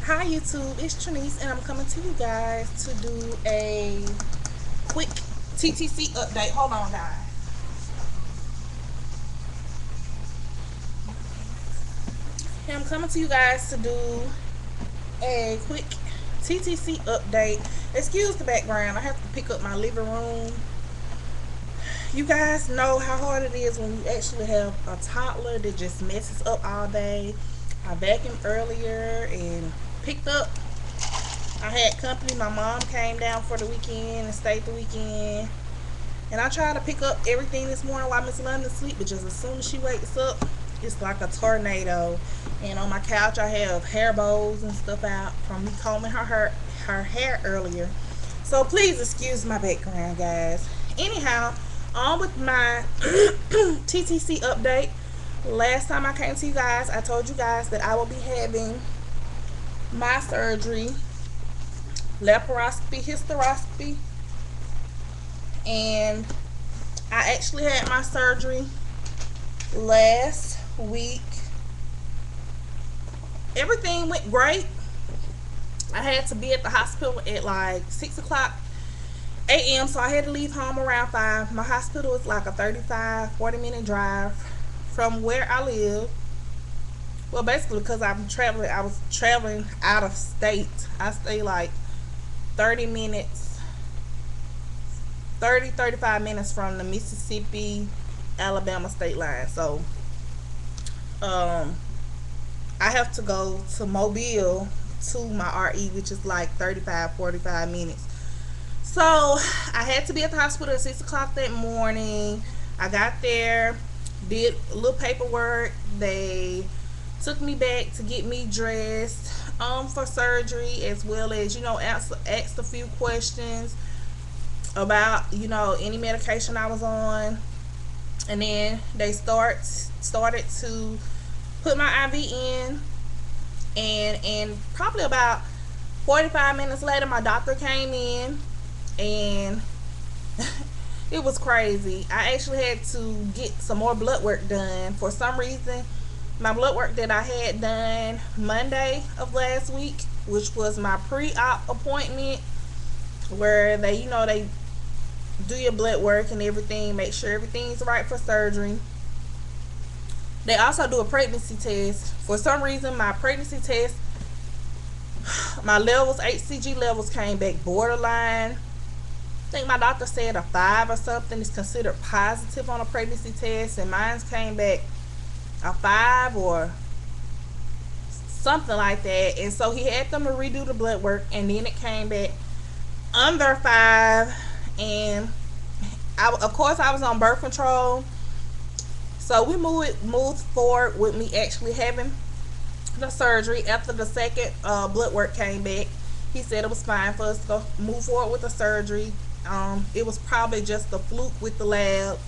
Hi YouTube, it's Trinice and I'm coming to you guys to do a quick TTC update. Hold on guys. And I'm coming to you guys to do a quick TTC update. Excuse the background, I have to pick up my living room. You guys know how hard it is when you actually have a toddler that just messes up all day. I vacuumed earlier and picked up. I had company. My mom came down for the weekend and stayed the weekend. And I tried to pick up everything this morning while Miss London sleep, but just as soon as she wakes up, it's like a tornado. And on my couch, I have hair bows and stuff out from me combing her hair earlier. So please excuse my background, guys. Anyhow, on with my TTC update. Last time I came to you guys, I told you guys that I will be having my surgery, laparoscopy, hysteroscopy, and I actually had my surgery last week. Everything went great. I had to be at the hospital at like 6 o'clock a.m. so I had to leave home around 5. My hospital is like a 35-40 minute drive from where I live. Well, basically because I was traveling out of state. I stay like 35 minutes from the Mississippi Alabama state line. So I have to go to Mobile to my RE, which is like 35-45 minutes. So I had to be at the hospital at 6 o'clock that morning. I got there, did a little paperwork. They took me back to get me dressed for surgery, as well as asked a few questions about any medication I was on. And then they started to put my IV in, and probably about 45 minutes later my doctor came in, and it was crazy. I actually had to get some more blood work done. For some reason, my blood work that I had done Monday of last week, which was my pre-op appointment, where they do your blood work and everything, make sure everything's right for surgery. They also do a pregnancy test. For some reason, my pregnancy test, my levels, HCG levels, came back borderline. I think my doctor said a 5 or something is considered positive on a pregnancy test, and mine came back a 5 or something like that. And so he had them to redo the blood work, and then it came back under 5. And of course I was on birth control, so we moved forward with me actually having the surgery. After the second blood work came back, he said it was fine for us to go move forward with the surgery. It was probably just a fluke with the lab,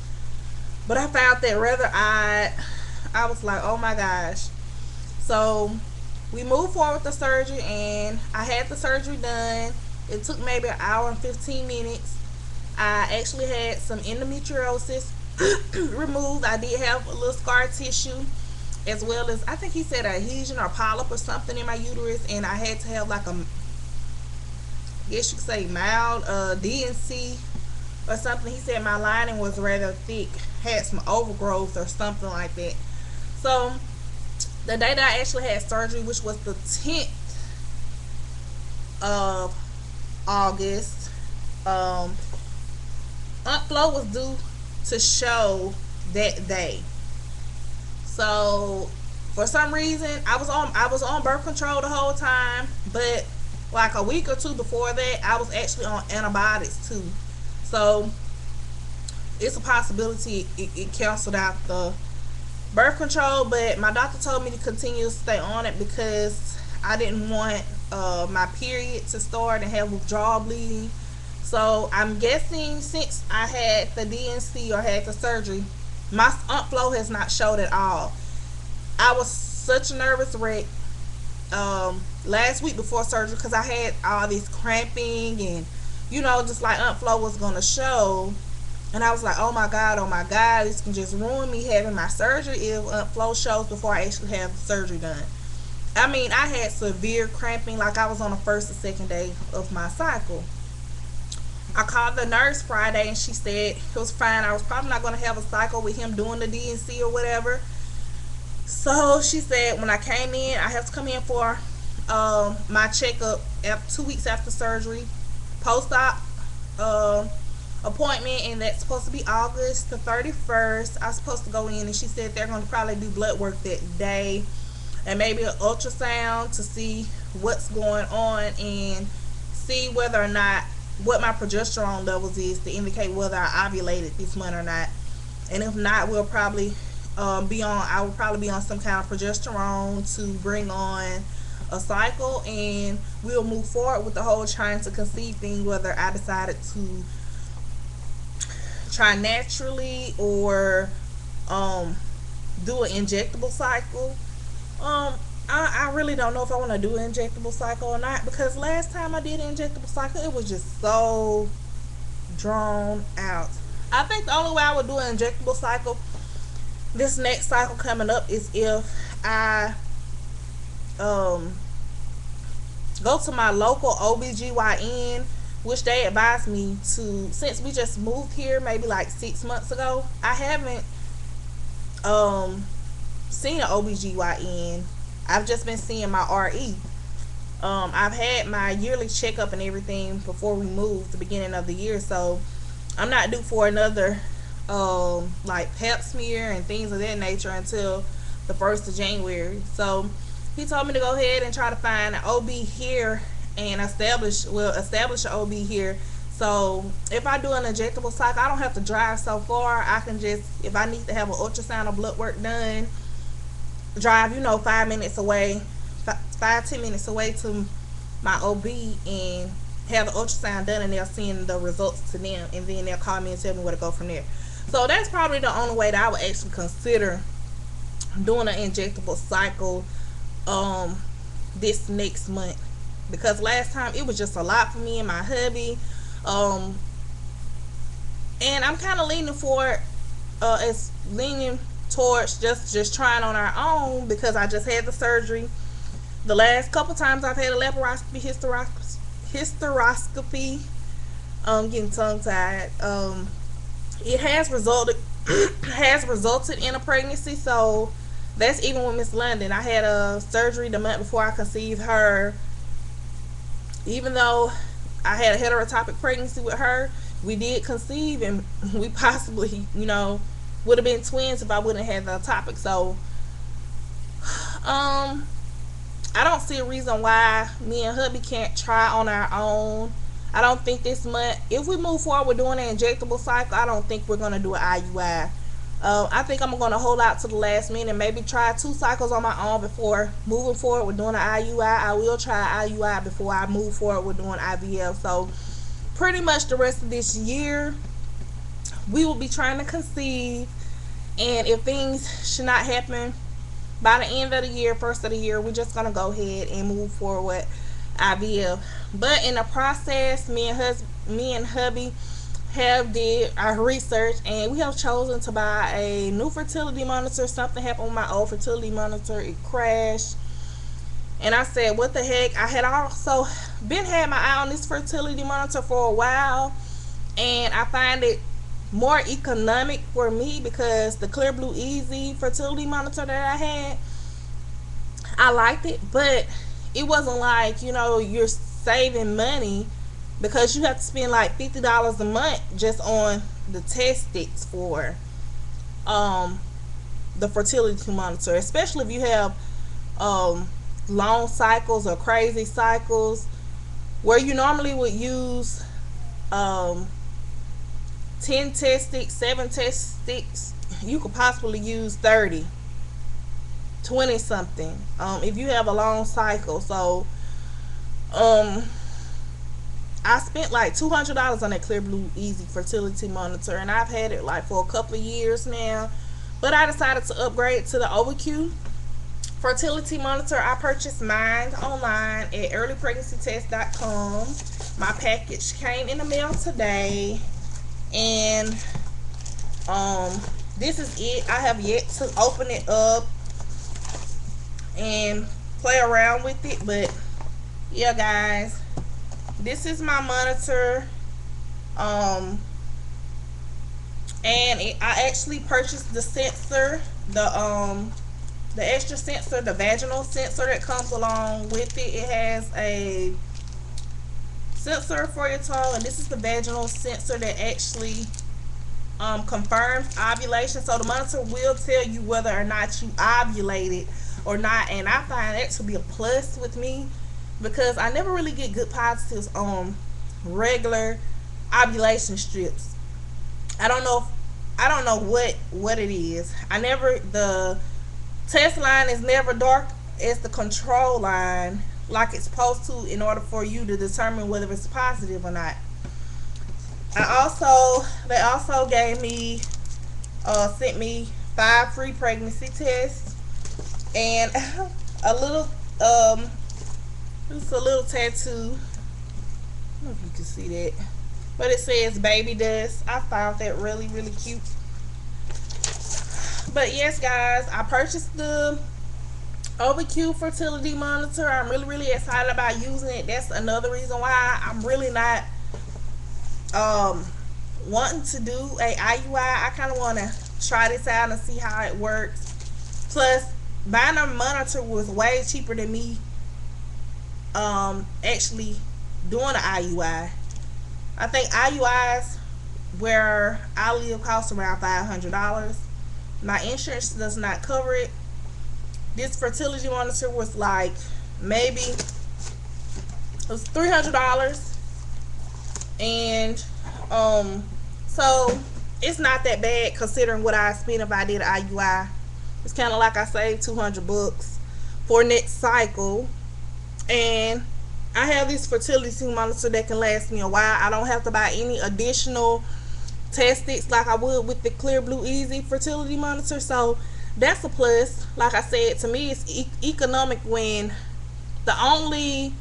but I found that rather odd. I was like, oh my gosh. So we moved forward with the surgery, and I had the surgery done. It took maybe an hour and 15 minutes. I actually had some endometriosis removed. I did have a little scar tissue, as well as, I think he said, a adhesion or polyp or something in my uterus, and I had to have like a, I guess you could say, mild DNC or something. He said my lining was rather thick, had some overgrowth or something like that. So the day that I actually had surgery, which was the 10th of August, Aunt Flo was due to show that day. So for some reason, I was on birth control the whole time, but like a week or two before that, I was actually on antibiotics too. So it's a possibility it canceled out the birth control, but my doctor told me to continue to stay on it because I didn't want my period to start and have withdrawal bleeding. So I'm guessing since I had the DNC or had the surgery, my Aunt Flo has not showed at all. I was such a nervous wreck last week before surgery, because I had all this cramping and just like Aunt Flo was gonna show. And I was like, oh my god, this can just ruin me having my surgery if Aunt Flo shows before I actually have the surgery done. I mean, I had severe cramping, like I was on the first or second day of my cycle. I called the nurse Friday and she said it was fine. I was probably not going to have a cycle with him doing the DNC or whatever. So she said when I came in, I have to come in for my checkup 2 weeks after surgery, post-op um, appointment, and that's supposed to be August the 31st. I'm supposed to go in, and she said they're going to probably do blood work that day and maybe an ultrasound to see what's going on and see whether or not what my progesterone levels is to indicate whether I ovulated this month or not. And if not, we'll probably I will probably be on some kind of progesterone to bring on a cycle, and we'll move forward with the whole trying to conceive thing, whether I decided to try naturally or do an injectable cycle. I really don't know if I want to do an injectable cycle or not, because last time I did an injectable cycle, it was just so drawn out. I think the only way I would do an injectable cycle this next cycle coming up is if I go to my local OBGYN, which they advised me to, since we just moved here maybe like 6 months ago. I haven't seen an OBGYN. I've just been seeing my RE. I've had my yearly checkup and everything before we moved the beginning of the year, so I'm not due for another like pap smear and things of that nature until the 1st of January. So he told me to go ahead and try to find an OB here and establish an OB here. So if I do an injectable cycle, I don't have to drive so far. I can just, if I need to have an ultrasound or blood work done, drive 5 minutes away, 5-10 minutes away to my OB and have the ultrasound done, and they'll send the results to them, and then they'll call me and tell me where to go from there. So that's probably the only way that I would actually consider doing an injectable cycle this next month, because last time it was just a lot for me and my hubby, and I'm kind of leaning towards just trying on our own, because I just had the surgery. The last couple times I've had a laparoscopy, hysteroscopy, getting tongue tied. It has resulted in a pregnancy. So that's even with Miss London. I had a surgery the month before I conceived her. Even though I had a heterotopic pregnancy with her, we did conceive, and we possibly, would have been twins if I wouldn't have had the ectopic. So, I don't see a reason why me and hubby can't try on our own. I don't think this month, if we move forward with doing an injectable cycle, I don't think we're going to do an IUI. I think I'm going to hold out to the last minute and maybe try 2 cycles on my own before moving forward with doing an IUI. I will try an IUI before I move forward with doing IVF. So pretty much the rest of this year, we will be trying to conceive. And if things should not happen by the end of the year, first of the year, we're just going to go ahead and move forward with IVF. But in the process, me and hubby have did our research, and we have chosen to buy a new fertility monitor. Something happened with my old fertility monitor. It crashed. And I said, what the heck? I had also had my eye on this fertility monitor for a while, and I find it more economic for me, because the Clear Blue Easy fertility monitor that I had, I liked it, but it wasn't like, you're saving money, because you have to spend like $50 a month just on the test sticks for the fertility monitor, especially if you have long cycles or crazy cycles, where you normally would use 10 test sticks, 7 test sticks. You could possibly use 30, 20 something if you have a long cycle. So I spent like $200 on that Clear Blue Easy fertility monitor, and I've had it like for a couple of years now. But I decided to upgrade to the OvaQ fertility monitor. I purchased mine online at earlypregnancytest.com. My package came in the mail today, and this is it. I have yet to open it up and play around with it. But yeah, guys, this is my monitor. um and I actually purchased the sensor, the extra sensor, the vaginal sensor that comes along with it. It has a sensor for your tongue, and this is the vaginal sensor that actually confirms ovulation. So the monitor will tell you whether or not you ovulated or not, and I find that to be a plus with me because I never really get good positives on regular ovulation strips. I don't know what it is. The test line is never dark as the control line like it's supposed to in order for you to determine whether it's positive or not. They also gave me sent me 5 free pregnancy tests and a little just a little tattoo. I don't know if you can see that, but it says baby dust. I found that really really cute. But yes, guys, I purchased the OverQ fertility monitor. I'm really really excited about using it. That's another reason why I'm really not wanting to do a IUI. I kind of want to try this out and see how it works. Plus, buying a monitor was way cheaper than me actually doing an IUI. I think IUIs where I live cost around $500. My insurance does not cover it. This fertility monitor was like maybe it was $300, and so it's not that bad considering what I spent if I did an IUI. It's kind of like I saved $200 for next cycle, and I have this fertility monitor that can last me a while. I don't have to buy any additional test sticks like I would with the Clear Blue Easy fertility monitor, so that's a plus. Like I said, to me it's economic when the only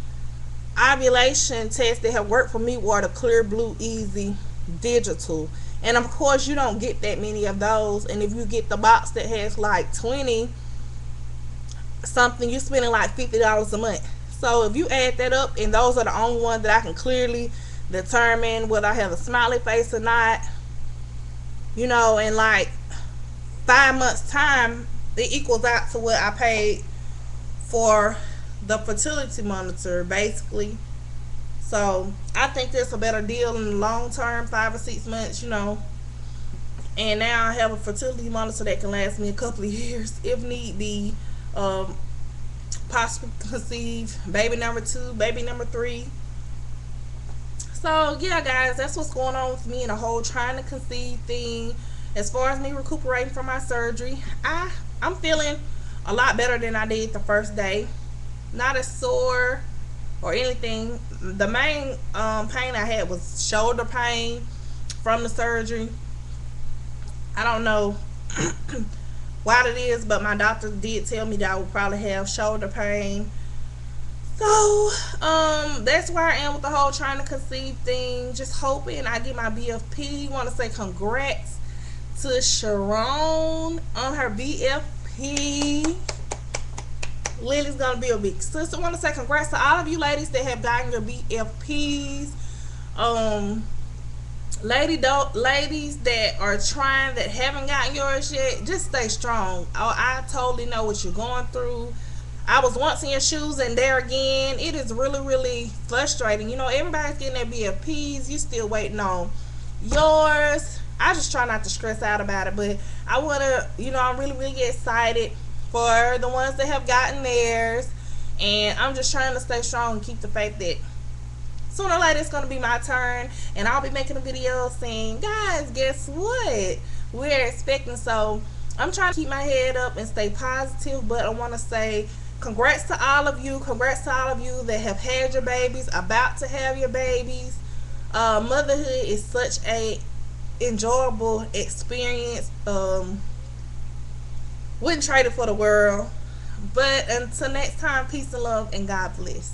ovulation tests that have worked for me were the Clear Blue Easy digital, and of course you don't get that many of those, and if you get the box that has like 20 something, you're spending like $50 a month. So if you add that up, and those are the only ones that I can clearly determine whether I have a smiley face or not, in like 5 months time, it equals out to what I paid for the fertility monitor basically. So I think that's a better deal in the long term, 5 or 6 months, and now I have a fertility monitor that can last me a couple of years if need be. Possibly conceive baby number 2, baby number 3. So yeah, guys, that's what's going on with me and the whole trying to conceive thing. As far as me recuperating from my surgery, I'm feeling a lot better than I did the first day. Not as sore or anything. The main pain I had was shoulder pain from the surgery. I don't know what it is, but my doctor did tell me that I would probably have shoulder pain. So that's where I am with the whole trying to conceive thing. Just hoping I get my BFP. Want to say congrats to Sharon on her BFP. Lily's gonna be a big sister. Want to say congrats to all of you ladies that have gotten your BFPs. Ladies that are trying, that haven't gotten yours yet, just stay strong. I totally know what you're going through. I was once in your shoes, and there again, it is really really frustrating. Everybody's getting their BFPs, you still waiting on yours. I just try not to stress out about it, but I want to, I'm really really excited for the ones that have gotten theirs, and I'm just trying to stay strong and keep the faith that sooner or later it's going to be my turn, and I'll be making a video saying, guys, guess what we're expecting. So I'm trying to keep my head up and stay positive, but I want to say congrats to all of you. Congrats to all of you that have had your babies, about to have your babies. Motherhood is such a enjoyable experience. Wouldn't trade it for the world. But until next time, peace and love, and God bless.